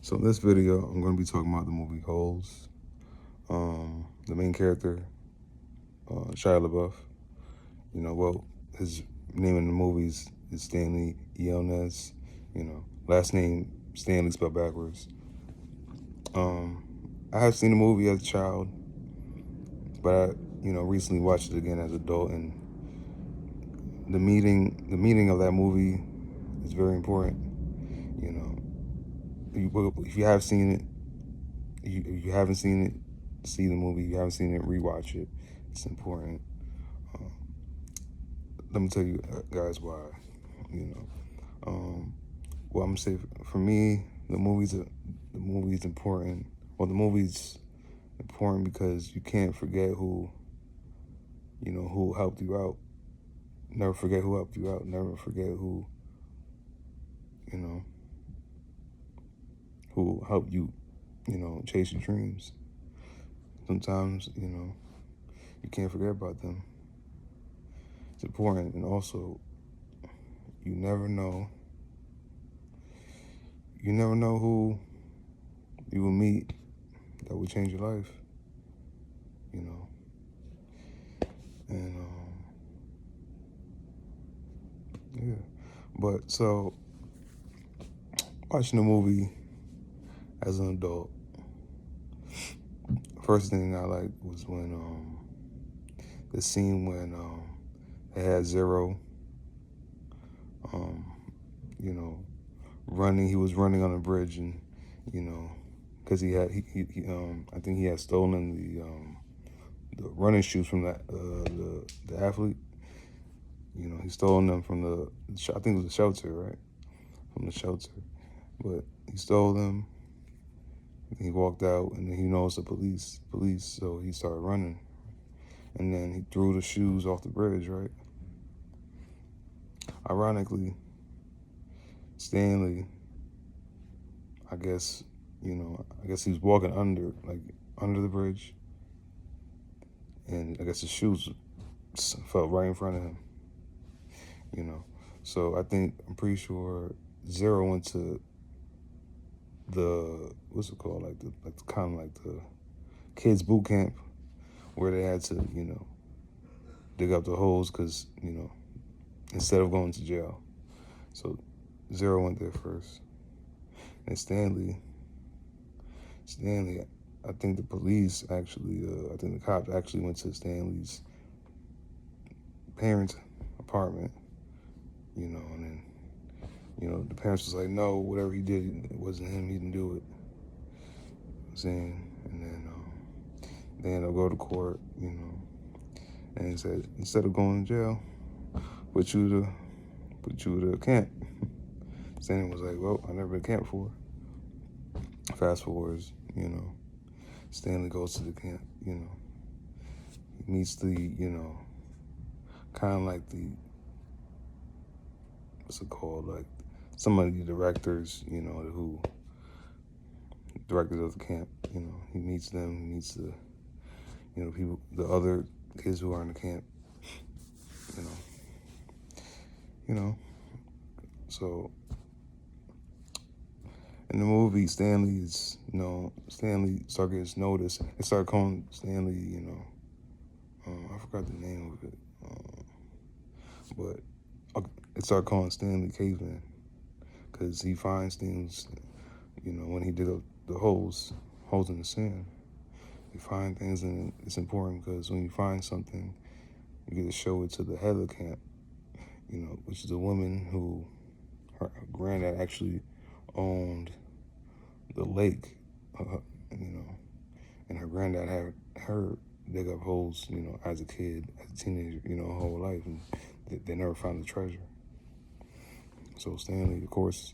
So in this video, I'm going to be talking about the movie Holes. The main character, Shia LaBeouf. His name in the movies is Stanley Iones. Last name Stanley spelled backwards. I have seen the movie as a child, but I, recently watched it again as an adult, and the meaning of that movie is very important. If you have seen it, you haven't seen it, see the movie. You haven't seen it, rewatch it. It's important. Let me tell you guys why. You know, well, I'm gonna say for me, the movie's important. Well, the movie's important because you can't forget who helped you out. Never forget who helped you out. Never forget you know, who helped you, chase your dreams. Sometimes, you can't forget about them. It's important. And also, you never know who you will meet that will change your life, and yeah. But so watching the movie as an adult, first thing I liked was when the scene when they had Zero, running. He was running on a bridge, and because I think he had stolen the running shoes from the athlete. He stolen them from I think it was the shelter, right? From the shelter, but he stole them. He walked out, and then he noticed the police. So he started running, and then he threw the shoes off the bridge, right? Ironically, Stanley, I guess he was walking under the bridge, and I guess the shoes fell right in front of him. So I'm pretty sure Zero went to the what's it called, like the kind of like the kids boot camp, where they had to dig up the holes because instead of going to jail. So Zero went there first, and Stanley, I think the police actually, I think the cops actually went to Stanley's parents' apartment, and then the parents was like, no, whatever he did, it wasn't him. He didn't do it. Saying, and then they'll go to court, and he said, instead of going to jail, put you to camp. Stanley was like, well, I never been to camp before. Fast forwards, Stanley goes to the camp, he meets the, kind of like the, what's it called, like some of the directors, who directors of the camp, he meets them, he meets the, people, the other kids who are in the camp, so in the movie, Stanley started getting noticed. They started calling Stanley, I forgot the name of it, but it started calling Stanley Caveman because he finds things, when he did the holes in the sand. You find things, and it's important because when you find something, you get to show it to the head of the camp, which is a woman who her granddad actually owned the lake, and her granddad had her dig up holes, as a kid, as a teenager, her whole life, and they never found the treasure. So Stanley, of course,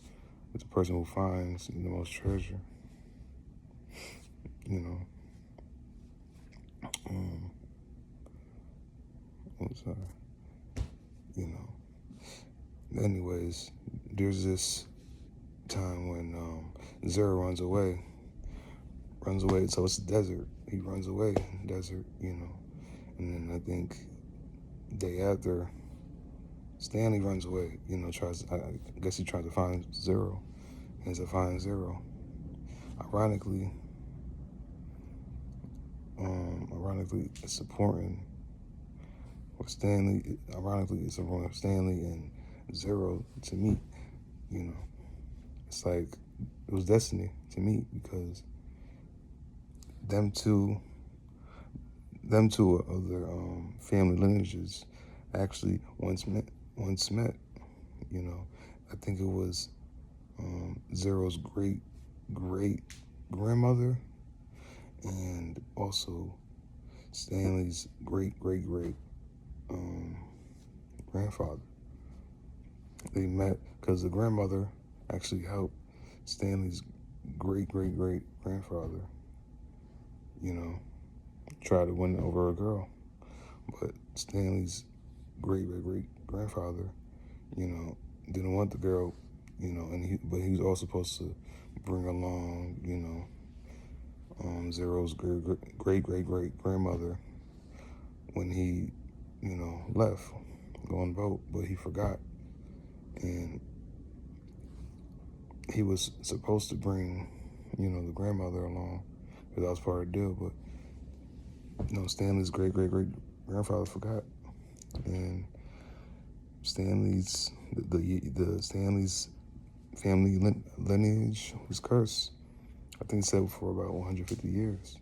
is the person who finds the most treasure, I'm sorry, anyways, there's this time when Zero runs away, so it's the desert. He runs away in the desert, and then I think day after, Stanley runs away, I guess he tried to find Zero, and to find Zero. ironically, it's important for Stanley. Ironically, it's important for Stanley and Zero to meet. You know, it's like it was destiny to meet because them two of their family lineages actually once met. You know, I think it was Zero's great grandmother and also Stanley's great grandfather. They met because the grandmother actually helped Stanley's great grandfather, you know, try to win over a girl. But Stanley's great grandfather, you know, didn't want the girl, you know, but he was also supposed to bring along, you know, Zero's great grandmother when he, you know, left, go on boat, but he forgot. And he was supposed to bring, you know, the grandmother along because that was part of the deal, but, you know, Stanley's great grandfather forgot. And Stanley's, the Stanley's family lineage was cursed. I think it said for about 150 years.